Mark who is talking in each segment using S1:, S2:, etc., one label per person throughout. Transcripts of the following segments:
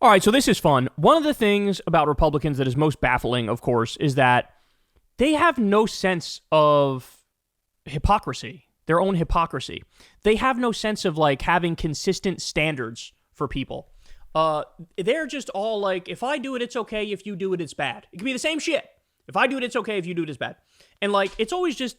S1: All right, so this is fun. One of the things about Republicans that is most baffling, of course, is that they have no sense of hypocrisy, their own hypocrisy. They have no sense of like having consistent standards for people. They're just all like, if I do it, it's okay. If you do it, it's bad. It can be the same shit. If I do it, it's okay. If you do it, it's bad. And like, it's always just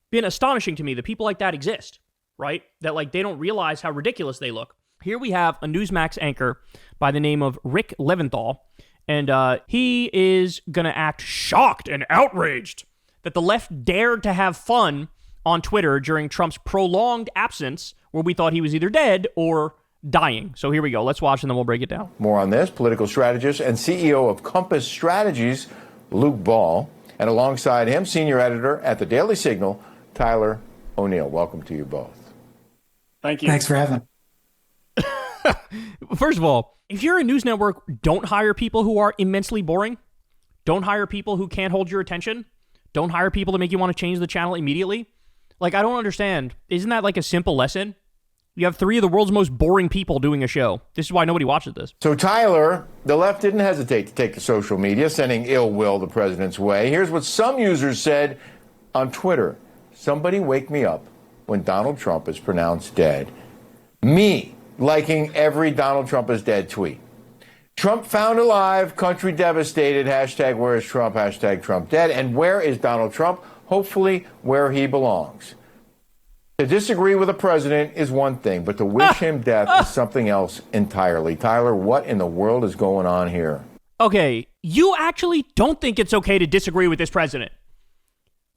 S1: been astonishing to me that people like that exist, right? That like, they don't realize how ridiculous they look. Here we have a Newsmax anchor by the name of Rick Leventhal, and he is going to act shocked and outraged that the left dared to have fun on Twitter during Trump's prolonged absence, where we thought he was either dead or dying. So here we go. Let's watch and then we'll break it down.
S2: More on this, political strategist and CEO of Compass Strategies, Luke Ball, and alongside him, senior editor at the Daily Signal, Tyler O'Neill. Welcome to you both.
S3: Thank you.
S4: Thanks for having me.
S1: First of all, if you're a news network, don't hire people who are immensely boring. Don't hire people who can't hold your attention. Don't hire people to make you want to change the channel immediately. Like, I don't understand. Isn't that like a simple lesson? You have three of the world's most boring people doing a show. This is why nobody watches this.
S2: So, Tyler, the left didn't hesitate to take to social media, sending ill will the president's way. Here's what some users said on Twitter. Somebody wake me up when Donald Trump is pronounced dead. Me liking every Donald Trump is dead tweet. Trump found alive, country devastated, hashtag where is Trump, hashtag Trump dead. And where is Donald Trump? Hopefully where he belongs. To disagree with a president is one thing, but to wish him death is something else entirely. Tyler, what in the world is going on here?
S1: Okay, you actually don't think it's okay to disagree with this president.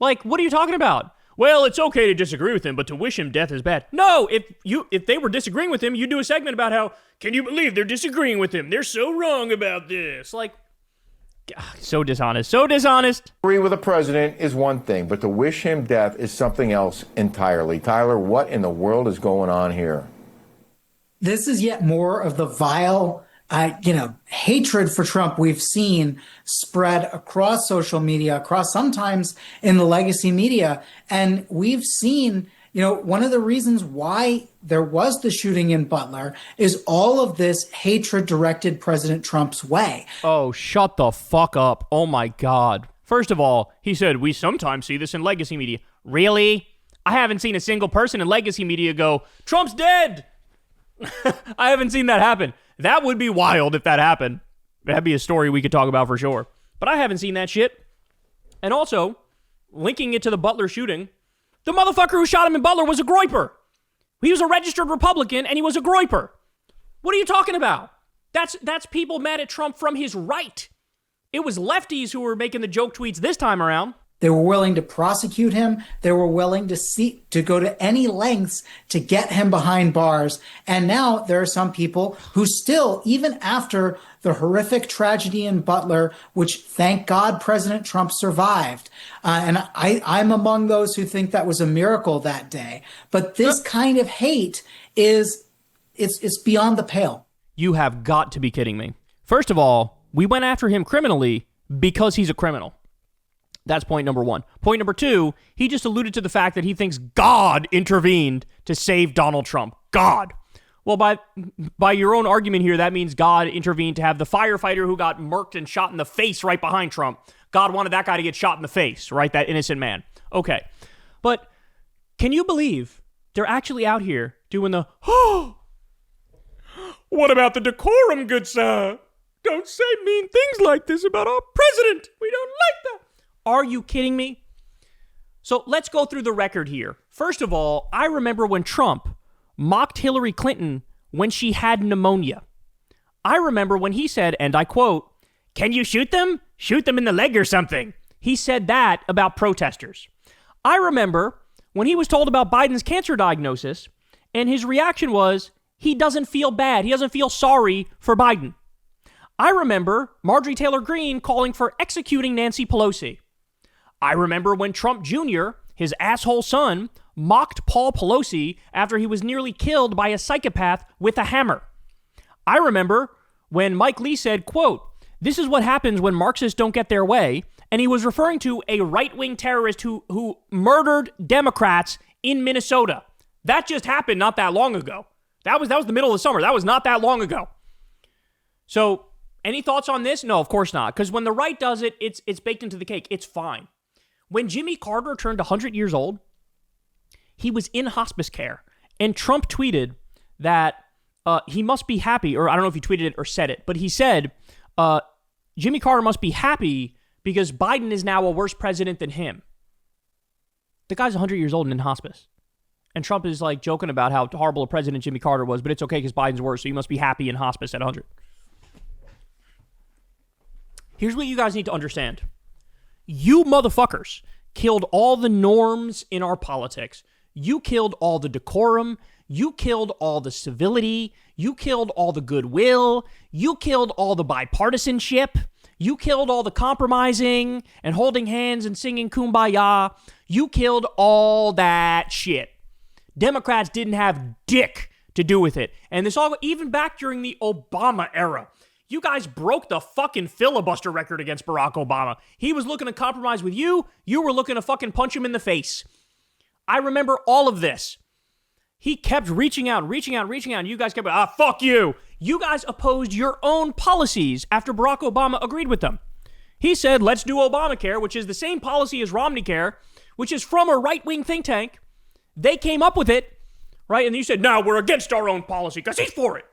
S1: Like, what are you talking about? Well, it's okay to disagree with him, but to wish him death is bad. No, if they were disagreeing with him, you'd do a segment about how, can you believe they're disagreeing with him? They're so wrong about this. Like, God, so dishonest, so dishonest.
S2: Agree with a president is one thing, but to wish him death is something else entirely. Tyler, what in the world is going on here?
S4: This is yet more of the vile, hatred for Trump we've seen spread across social media, across sometimes in the legacy media. And we've seen, one of the reasons why there was the shooting in Butler is all of this hatred directed President Trump's way.
S1: Oh, shut the fuck up. Oh my God. First of all, he said, we sometimes see this in legacy media. Really? I haven't seen a single person in legacy media go, Trump's dead. I haven't seen that happen. That would be wild if that happened. That'd be a story we could talk about for sure. But I haven't seen that shit. And also, linking it to the Butler shooting, the motherfucker who shot him in Butler was a groyper. He was a registered Republican and he was a groyper. What are you talking about? That's people mad at Trump from his right. It was lefties who were making the joke tweets this time around.
S4: They were willing to prosecute him. They were willing to go to any lengths to get him behind bars. And now there are some people who still, even after the horrific tragedy in Butler, which thank God President Trump survived. And I'm among those who think that was a miracle that day. But this kind of hate it's beyond the pale.
S1: You have got to be kidding me. First of all, we went after him criminally because he's a criminal. That's point number one. Point number two, he just alluded to the fact that he thinks God intervened to save Donald Trump. God. Well, by your own argument here, that means God intervened to have the firefighter who got murked and shot in the face right behind Trump. God wanted that guy to get shot in the face, right? That innocent man. Okay. But can you believe they're actually out here doing the, what about the decorum, good sir? Don't say mean things like this about our president. We don't like that. Are you kidding me? So let's go through the record here. First of all, I remember when Trump mocked Hillary Clinton when she had pneumonia. I remember when he said, and I quote, "Can you shoot them? Shoot them in the leg or something." He said that about protesters. I remember when he was told about Biden's cancer diagnosis, and his reaction was, he doesn't feel bad. He doesn't feel sorry for Biden. I remember Marjorie Taylor Greene calling for executing Nancy Pelosi. I remember when Trump Jr., his asshole son, mocked Paul Pelosi after he was nearly killed by a psychopath with a hammer. I remember when Mike Lee said, quote, "This is what happens when Marxists don't get their way," and he was referring to a right-wing terrorist who murdered Democrats in Minnesota. That just happened not that long ago. That was the middle of the summer. That was not that long ago. So, any thoughts on this? No, of course not. Because when the right does it, it's baked into the cake. It's fine. When Jimmy Carter turned 100 years old, he was in hospice care. And Trump tweeted that he must be happy, or I don't know if he tweeted it or said it, but he said, Jimmy Carter must be happy because Biden is now a worse president than him. The guy's 100 years old and in hospice. And Trump is like joking about how horrible a president Jimmy Carter was, but it's okay because Biden's worse, so you must be happy in hospice at 100. Here's what you guys need to understand. You motherfuckers killed all the norms in our politics. You killed all the decorum. You killed all the civility. You killed all the goodwill. You killed all the bipartisanship. You killed all the compromising and holding hands and singing Kumbaya. You killed all that shit. Democrats didn't have dick to do with it. And this all, even back during the Obama era, you guys broke the fucking filibuster record against Barack Obama. He was looking to compromise with you. You were looking to fucking punch him in the face. I remember all of this. He kept reaching out. And you guys kept, fuck you. You guys opposed your own policies after Barack Obama agreed with them. He said, let's do Obamacare, which is the same policy as Romneycare, which is from a right-wing think tank. They came up with it, right? And you said, no, we're against our own policy because he's for it.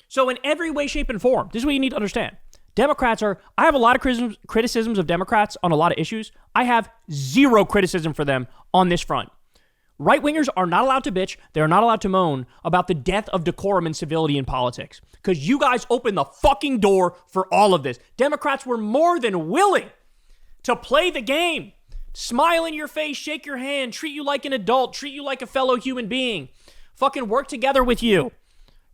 S1: So in every way, shape, and form, this is what you need to understand. Democrats I have a lot of criticisms of Democrats on a lot of issues. I have zero criticism for them on this front. Right-wingers are not allowed to bitch. They're not allowed to moan about the death of decorum and civility in politics. Because you guys opened the fucking door for all of this. Democrats were more than willing to play the game. Smile in your face, shake your hand, treat you like an adult, treat you like a fellow human being. Fucking work together with you,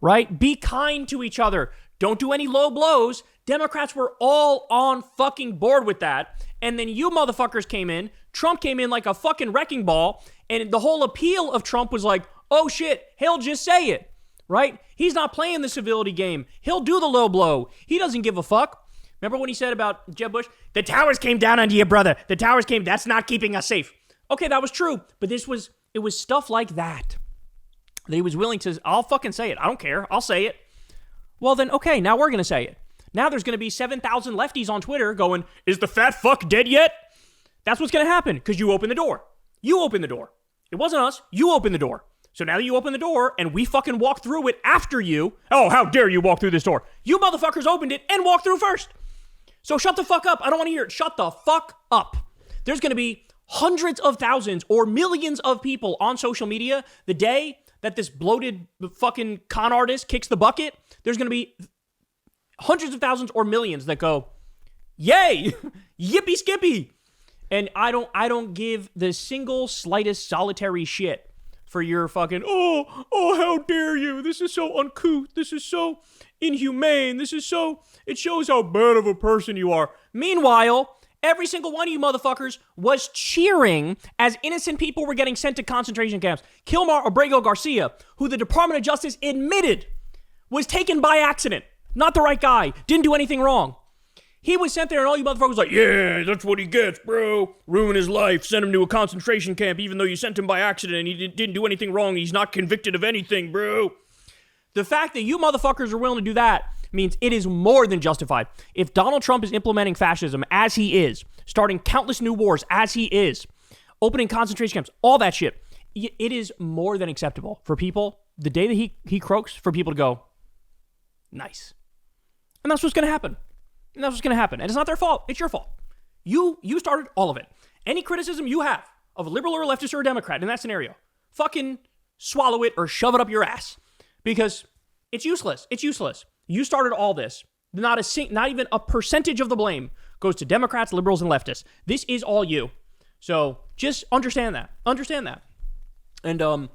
S1: right? Be kind to each other. Don't do any low blows. Democrats were all on fucking board with that. And then you motherfuckers came in. Trump came in like a fucking wrecking ball. And the whole appeal of Trump was like, oh shit, he'll just say it, right? He's not playing the civility game. He'll do the low blow. He doesn't give a fuck. Remember when he said about Jeb Bush? The towers came down on you, brother. The towers came. That's not keeping us safe. Okay, that was true. But it was stuff like that he was willing to, I'll fucking say it. I don't care. I'll say it. Well then, okay, now we're going to say it. Now there's going to be 7,000 lefties on Twitter going, is the fat fuck dead yet? That's what's going to happen because you opened the door. You opened the door. It wasn't us. You opened the door. So now that you open the door and we fucking walk through it after you, oh, how dare you walk through this door? You motherfuckers opened it and walked through first. So shut the fuck up. I don't want to hear it. Shut the fuck up. There's going to be hundreds of thousands or millions of people on social media the day that this bloated fucking con artist kicks the bucket. There's going to be hundreds of thousands or millions that go, yay, yippee skippy. And I don't give the single slightest solitary shit for your fucking, oh, how dare you? This is so uncouth. This is so inhumane. It shows how bad of a person you are. Meanwhile, every single one of you motherfuckers was cheering as innocent people were getting sent to concentration camps. Kilmar Abrego Garcia, who the Department of Justice admitted was taken by accident. Not the right guy. Didn't do anything wrong. He was sent there and all you motherfuckers like, yeah, that's what he gets, bro. Ruin his life. Send him to a concentration camp even though you sent him by accident and he didn't do anything wrong. He's not convicted of anything, bro. The fact that you motherfuckers are willing to do that means it is more than justified. If Donald Trump is implementing fascism as he is, starting countless new wars as he is, opening concentration camps, all that shit, it is more than acceptable for people, the day that he croaks, for people to go, nice. And that's what's going to happen. And it's not their fault. It's your fault. You started all of it. Any criticism you have of a liberal or a leftist or a Democrat in that scenario, fucking swallow it or shove it up your ass. Because it's useless. It's useless. You started all this. Not even a percentage of the blame goes to Democrats, liberals, and leftists. This is all you. So just understand that. And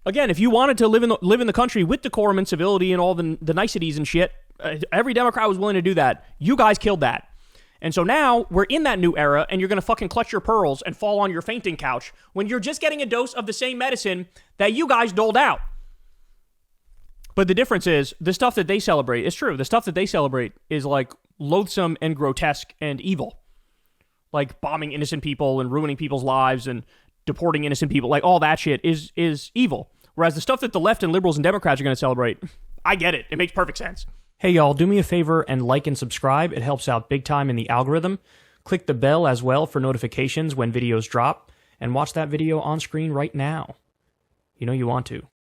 S1: again, if you wanted to live in the country with decorum and civility and all the niceties and shit, every Democrat was willing to do that. You guys killed that. And so now we're in that new era and you're going to fucking clutch your pearls and fall on your fainting couch when you're just getting a dose of the same medicine that you guys doled out. But the difference is the stuff that they celebrate is true. The stuff that they celebrate is like loathsome and grotesque and evil. Like bombing innocent people and ruining people's lives and deporting innocent people. Like all that shit is evil. Whereas the stuff that the left and liberals and Democrats are going to celebrate, I get it. It makes perfect sense. Hey y'all, do me a favor and like and subscribe. It helps out big time in the algorithm. Click the bell as well for notifications when videos drop, and watch that video on screen right now. You know you want to.